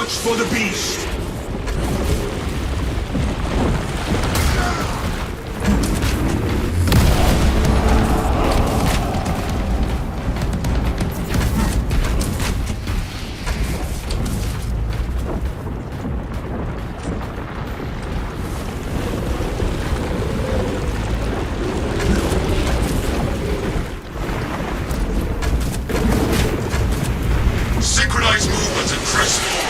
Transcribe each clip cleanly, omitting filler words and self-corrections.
Watch for the beast! Synchronize movements and press forward.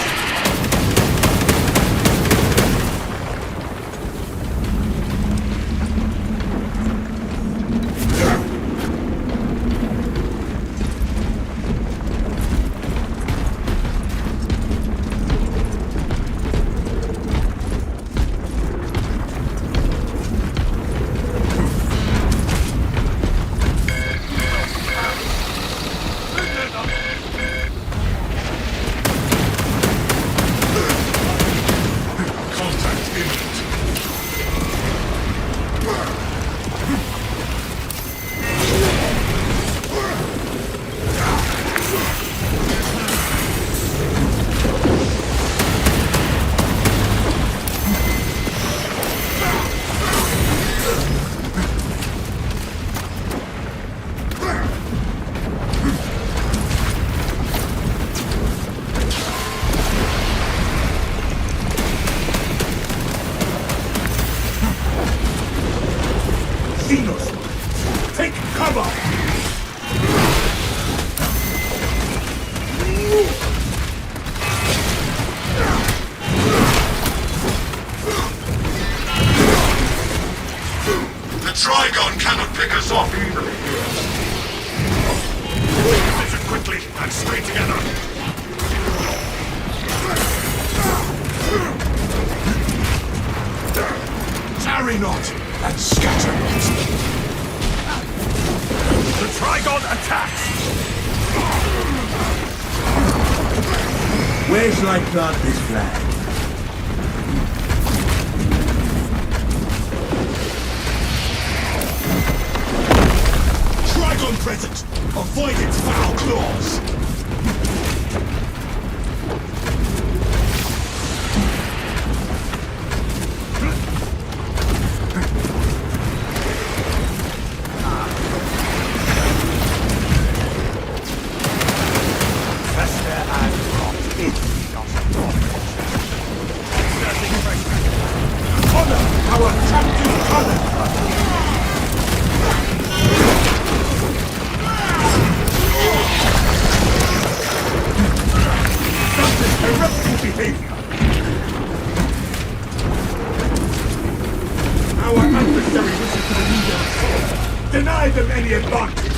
Take cover! The Trigon cannot pick us off easily. Position quickly and stay together. Tarry not and scatter not. The Trigon attacks! Where shall I plant this flag? Trigon present! Avoid its foul claws! Our adversary wishes to remove their assault. Deny them any advantage.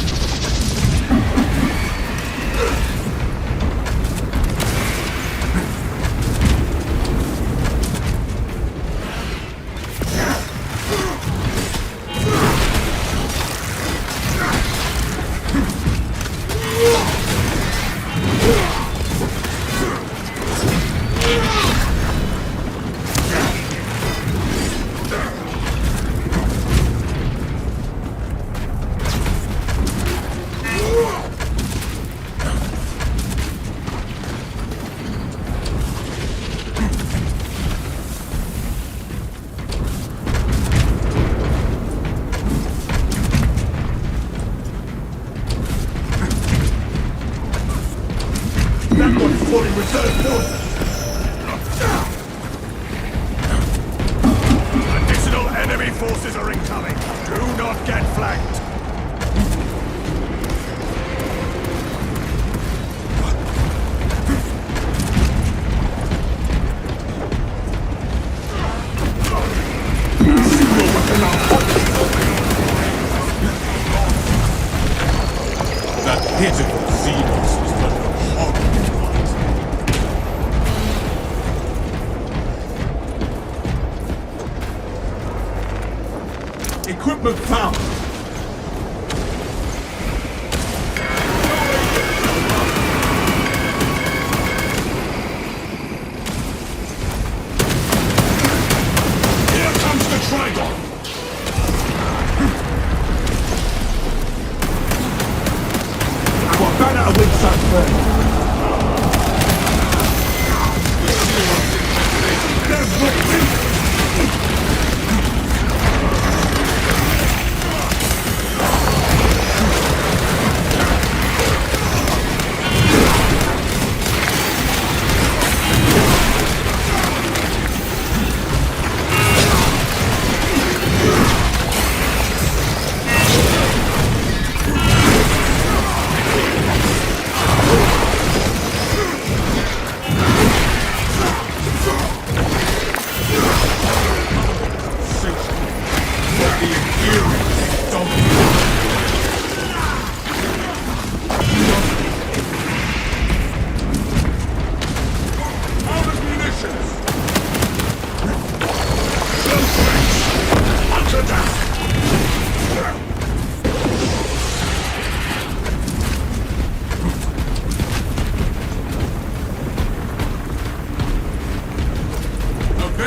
That one's fully reserved forces. Additional enemy forces are incoming. Do not get flanked. That pitiful Xenos was done a horrible fight. Equipment found! Here comes the Trigon! Our banner awaits us first.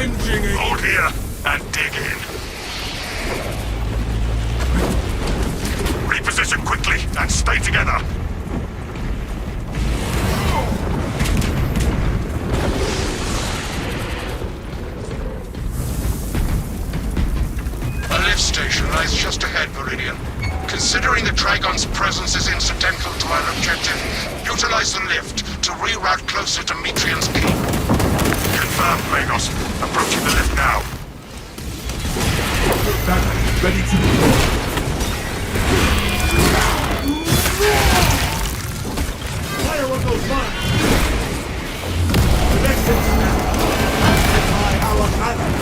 Avenging it! Hold here and dig in. Reposition quickly and stay together. A lift station lies just ahead, Meridian. Considering the Trigon's presence is incidental to our objective, utilize the lift to reroute closer to Metrian's keep. Confirmed, Magos. Approaching the lift now. Battery ready to deploy. Fire on those lines! Connections now! Amplify our battle!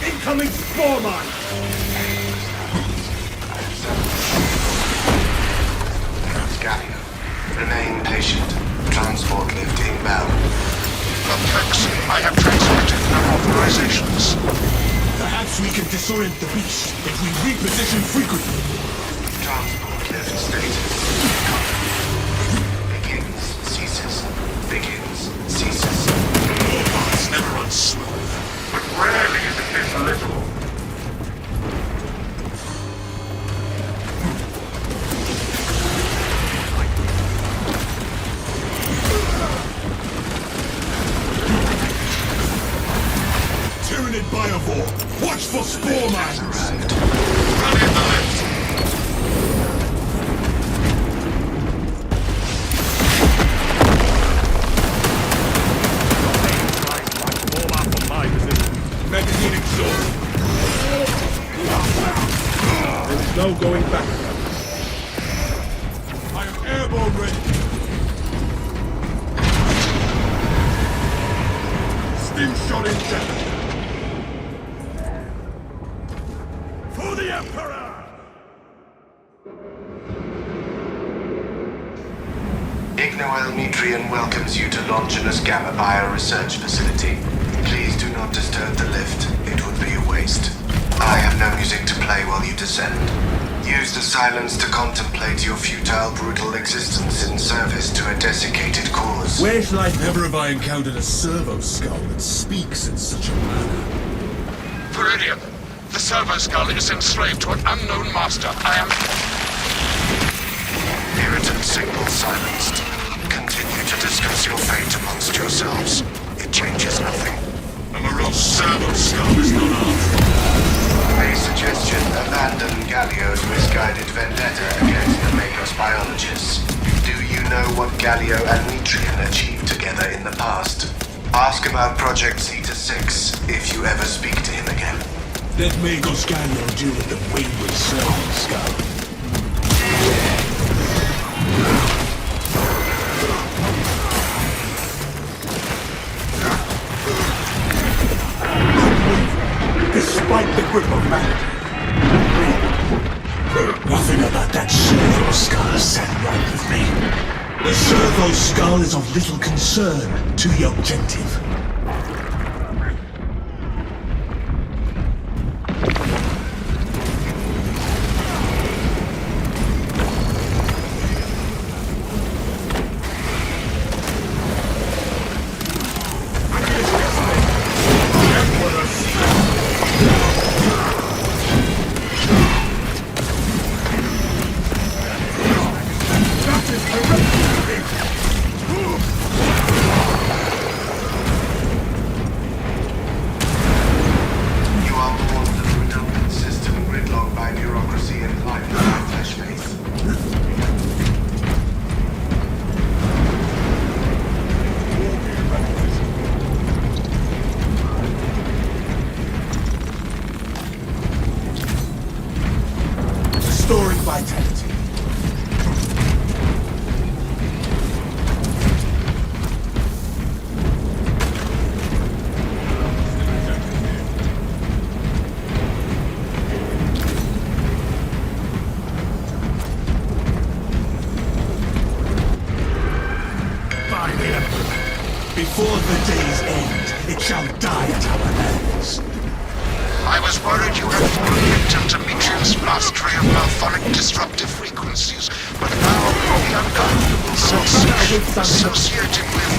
Incoming spore mine! Galio, remain patient. Transport lift inbound. Complex. I have transmitted no authorizations. Perhaps we can disorient the beast if we reposition frequently. Transport lift status. Begins, ceases. Begins, ceases. It's never run smooth, but rarely is it this little. Tyranid Biovore! Watch for spore mines! Arrived. Run in the lift. Magazine exhaust! There is no going back. I am airborne ready! Stim shot in depth! For the Emperor! Ignoel Metrian welcomes you to Longinus Gamma Bio Research Facility. Please do not disturb the lift. It would be a waste. I have no music to play while you descend. Use the silence to contemplate your futile, brutal existence in service to a desiccated cause. Where's life? Never have I encountered a servo skull that speaks in such a manner. Meridian, the servo skull is enslaved to an unknown master. I am... Irritant signal silenced. Continue to discuss your fate amongst yourselves. It changes nothing. A morose servo skull is not ours. A suggestion: abandon Galio's misguided vendetta against the Magos biologists. Do you know what Galio and Metrian achieved together in the past? Ask about Project Zeta 6 if you ever speak to him again. Let Magos Galio deal with the wayward servo skull. Despite the grip of vanity. Nothing about that servo skull sat right with me. The servo skull is of little concern to the objective. You are born with a redundant system gridlocked by bureaucracy and life without flesh faith. Restoring vitality. of the day's end, it shall die at our hands. I was worried you had fallen victim to Mitrian's mastery of malphonic disruptive frequencies, but now the uncomfortable sensation associated with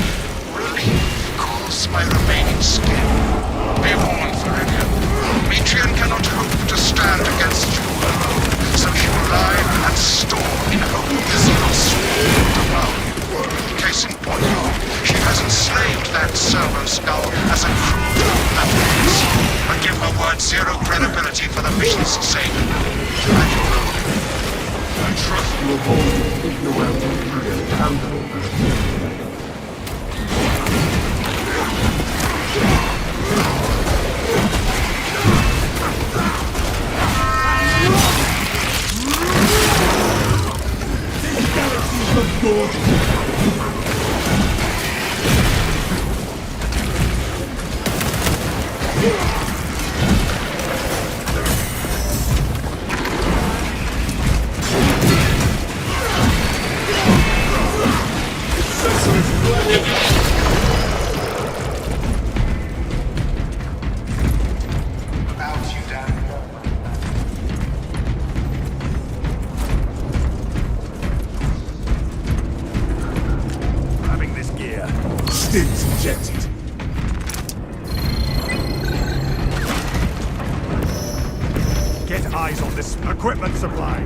relief cools my remaining skin. Be warned, Viridian. Mitrian cannot hope to stand against you alone, so she will lie and store in hope this will swarm around you. Case in point, she has enslaved that servo skull as a crude apparatus, but give her word zero credibility for the mission's sake. I trust you of all if you will Mitrian counter. Out, you damn. Having this gear. Stims injected. Get eyes on this equipment supply.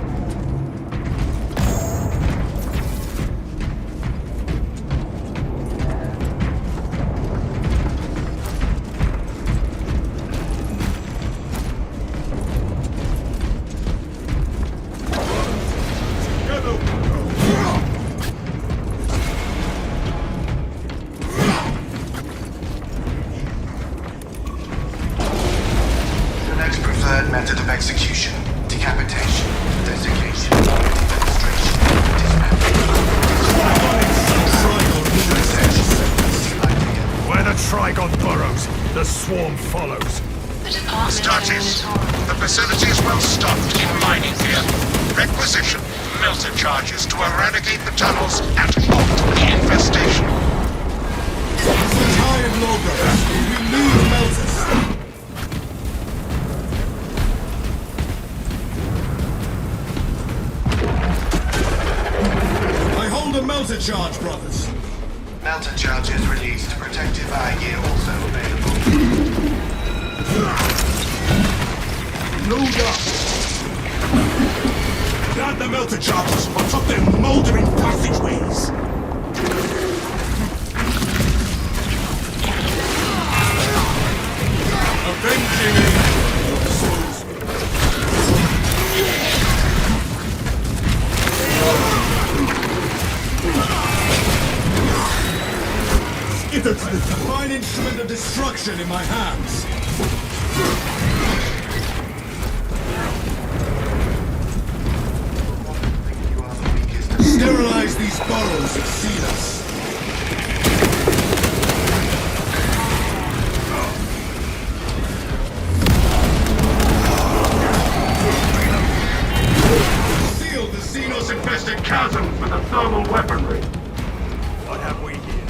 The next preferred method of execution: decapitation, desiccation, defenestration, dismemberment. Where the Trigon burrows, the swarm follows. The department Startes, the facility is well stocked in mining gear. Requisition melter charges to eradicate the tunnels and halt the infestation. Tired logos. We need melters. I hold a melter charge, brothers. Melter charges released. Protective eye gear also available. Load up. Guard the melter charges on top their moldering passageways. Avenging your souls. It's a divine instrument of destruction in my hands. You are the weakest. Sterilize these burrows and seal us. Seal the Xenos-infested chasms with the thermal weaponry. What have we here?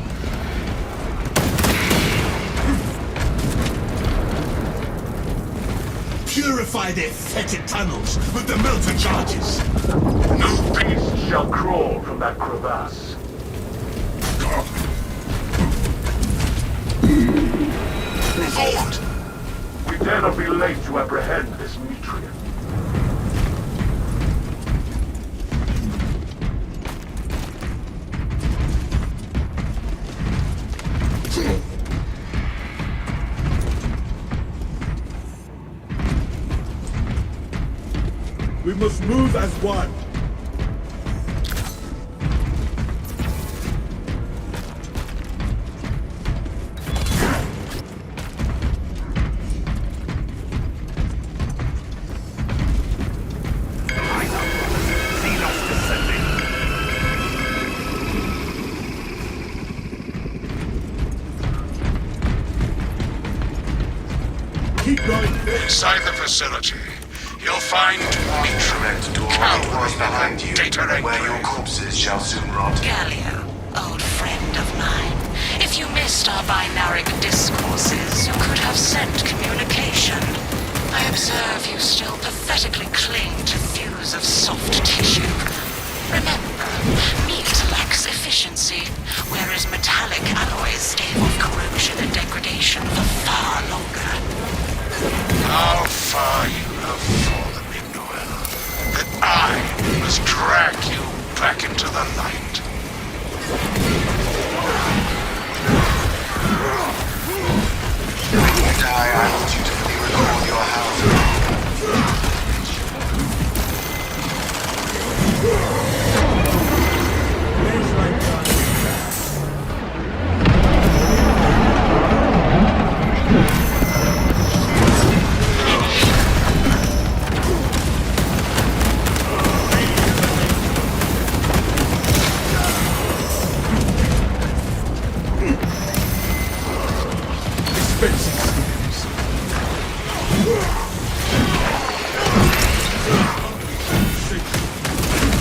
Purify their fetid tunnels with the melter charges. No beast shall crawl from that crevasse. Revolt! We dare not be late to apprehend this Mitrian. We must move as one. Keep going. Inside the facility, you'll find Mitrian. Direct door. It was behind you, Data where your entry. corpses shall soon rot. Galio, old friend of mine. If you missed our binaric discourses, you could have sent communication. I observe you still pathetically cling to thews of soft tissue. Remember, meat lacks efficiency, whereas metallic alloys stave off corrosion and degradation for far longer. How far you have fallen, Ignoel, that I must drag you back into the light. When you die, I want you to fully recall your house.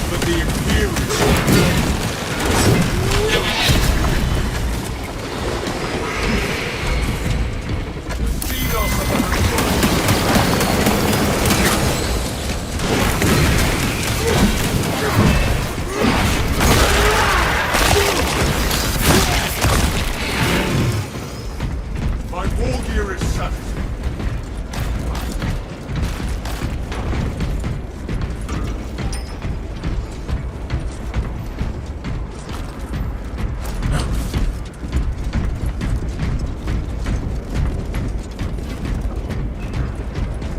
But the Imperial my war gear is satisfied.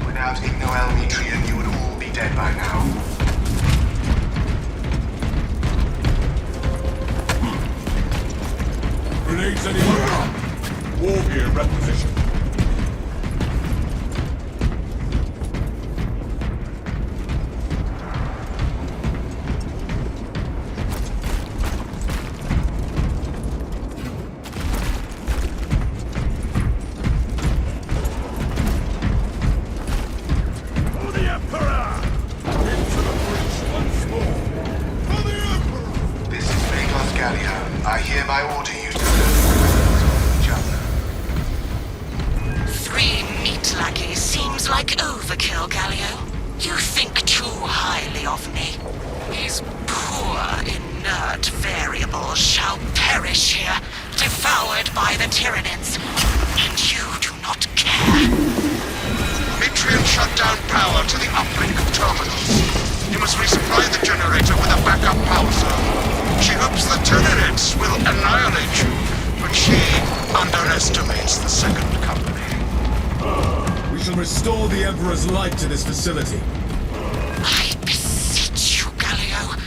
Without Ignoel Metrian, you would all be dead by now. Grenades anyone? War gear requisition. For the Emperor! Into the breach once more. For the Emperor! This is Magos Gallia. I hereby order you to learn each other. 3 meat lackeys seems like overkill, Gallio. You think too highly of me. These poor, inert variables shall perish here, devoured by the Tyranids. And you do not care. Mitrian shut down power to the uplink terminals. You must resupply the generator with a backup power cell. She hopes the Tyranids will annihilate you, but she underestimates the Second Company. We shall restore the Emperor's light to this facility. I beseech you, Gallio.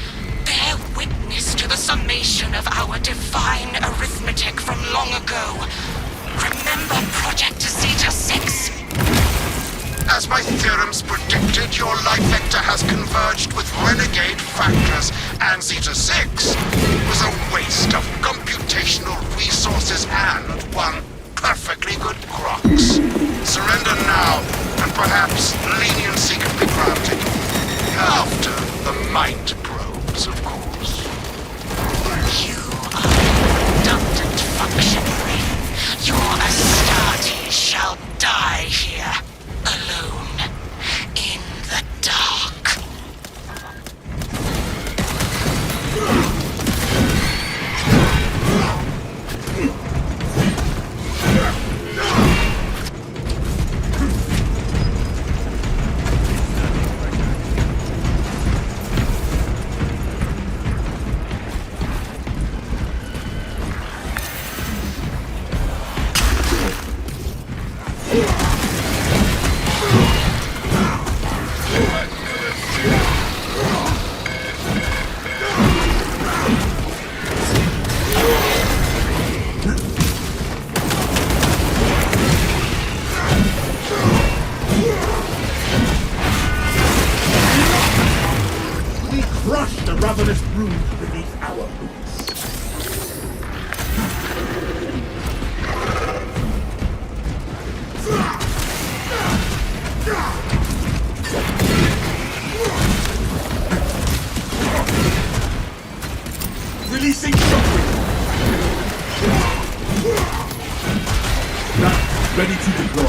Bear witness to the summation of our divine arithmetic from long ago. Remember Project Zeta 6? As my theorems predicted, your life vector has converged with renegade factors, and Zeta 6 was a waste of computational resources and one perfectly good Crocs. Surrender now, and perhaps leniency can be granted. After the mind probes, of course. You are a redundant functionary. Your Astartes shall die here, alone, in the dark. We crush the ravenous brood beneath our boots. Releasing shockwave. ready to deploy.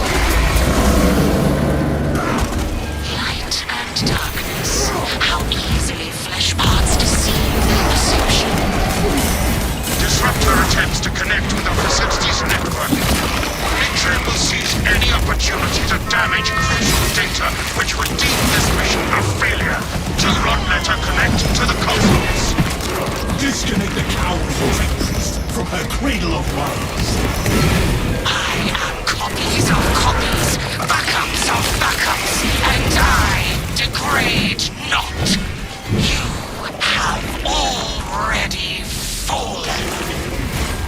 Light and darkness. How easily flesh parts deceive their perception. Disrupt her attempts to connect with the facility's network. Atrium will seize any opportunity to damage crucial data which would deem this mission a failure. Do not let her connect to the consoles. Disconnect the coward tech priest from her cradle of minds. I am copies of copies, backups of backups, and I degrade not. You have already fallen.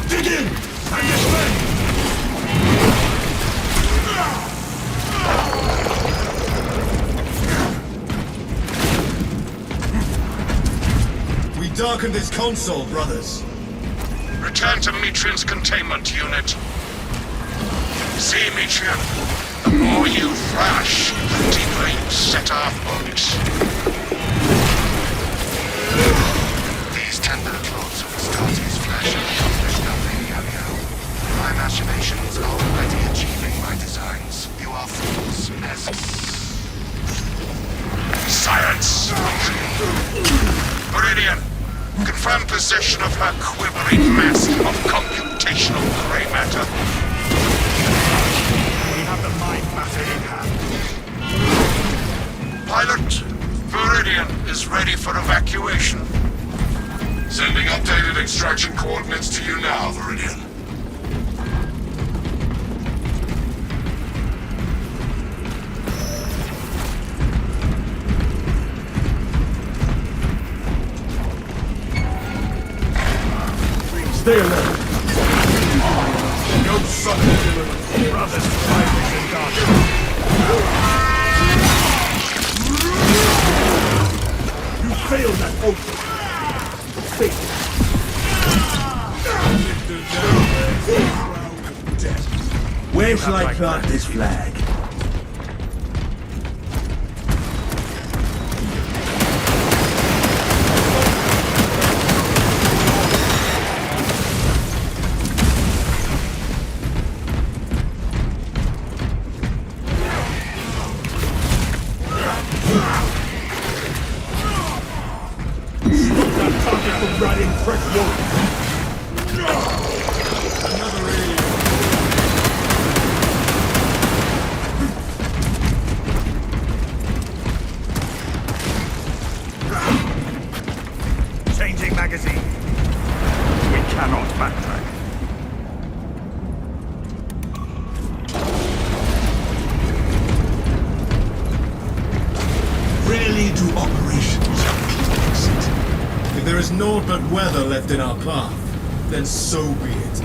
Dig in and defend! We darken this console, brothers. Return to Metrian's containment unit. See, Metrian, the more you thrash, the deeper you set our focus. These tender claws of Astartes flesh have accomplished nothing, Yo-Yo. My machinations are already achieving my designs. You are fools, peasants. Science! Meridian, confirm possession of her quivering mass of computational gray matter. We have the mind matter in hand. Pilot, Meridian is ready for evacuation. Sending updated extraction coordinates to you now, Viridian. Stay alert. No sudden delivery. Brothers, fighters in darkness. You failed that oath. Where shall I plant this flag? Changing magazine. We cannot backtrack. Rarely do operations have an exit. If there is naught but weather left in our path, then so be it.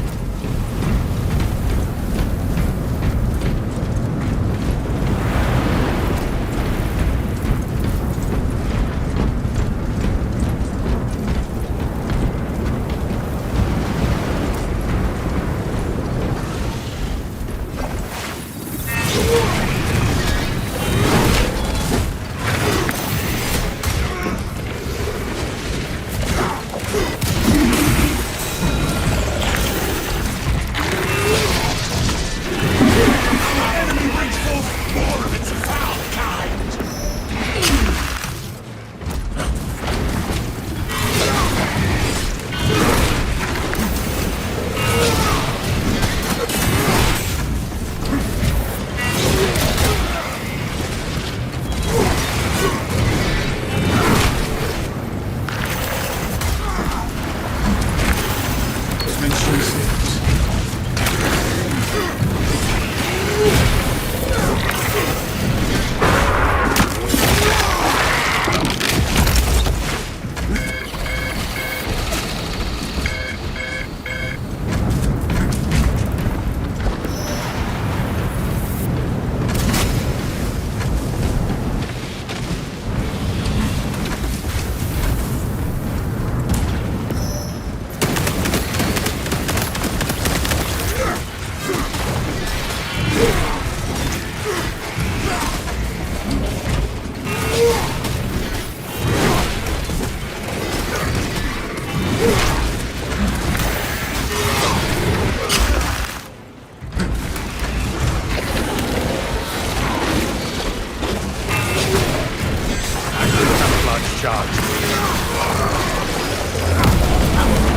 charge.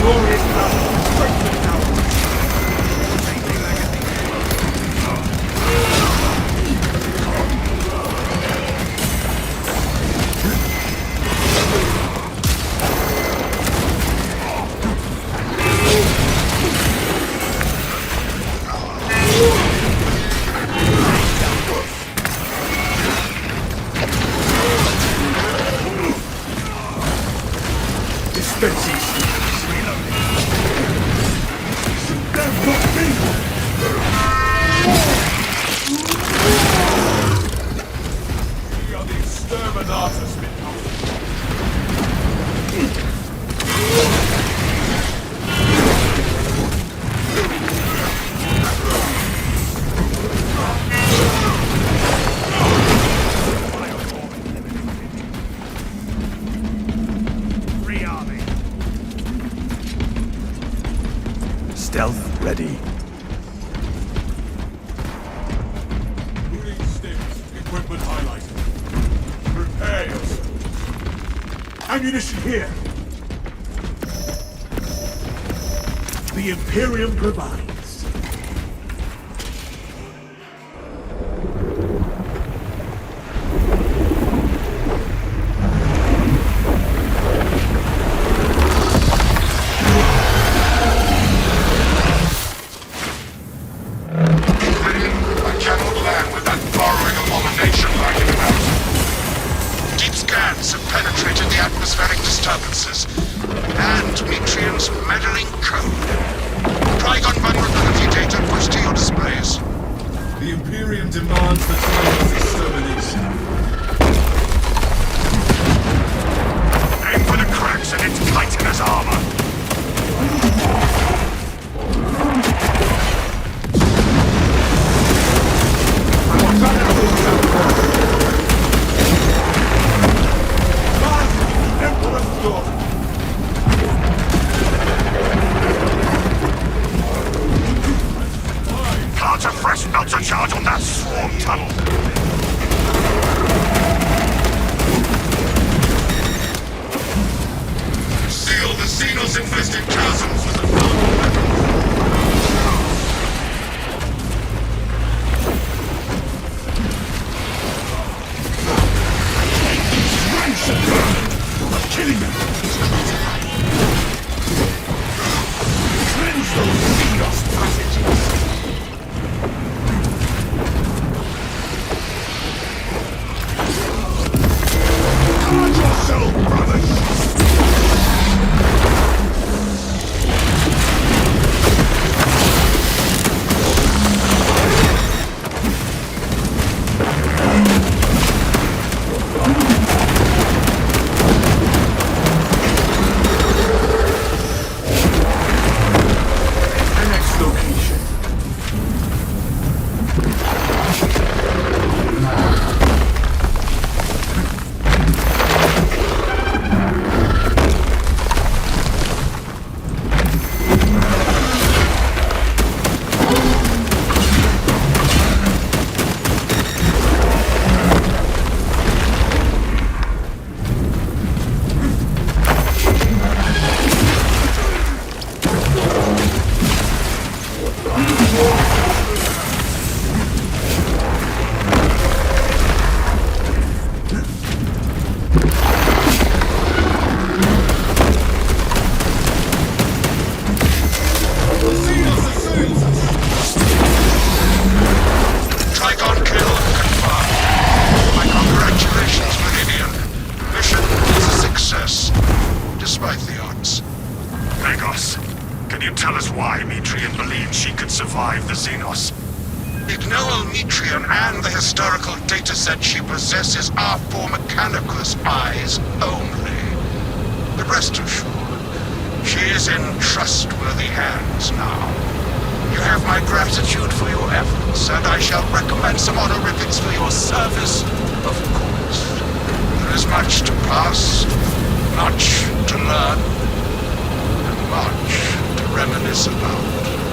Glorious power. Break the tower. We are the exterminators, Stealth ready. moving sticks, equipment highlighted. Repairs. Ammunition here. The Imperium provides. I cannot land with that burrowing abomination lying about. Deep scans have penetrated the atmospheric disturbances and Metrian's meddling code. Trigon vulnerability data pushed to your displays. The Imperium demands the Trigon's extermination. Aim for the cracks in its chitinous armor. Emperor's daughter. Plant a fresh melter charge on that swarm tunnel. Seal the Xenos-infested chasms with the fountain weapons. Killing them. Cleanse those Xenos passages. Guard yourself, brothers. The next location. Trigon kill confirmed. My congratulations, Meridian. Mission is a success, despite the odds. Megos, can you tell us why Metrian believed she could survive the Xenos? Ignore Metrian and the historical dataset she possesses are for Mechanicus eyes only. But rest assured, she is in trustworthy hands now. You have my gratitude for your efforts, and I shall recommend some honorifics for your service, of course. There is much to pass, much to learn, and much to reminisce about.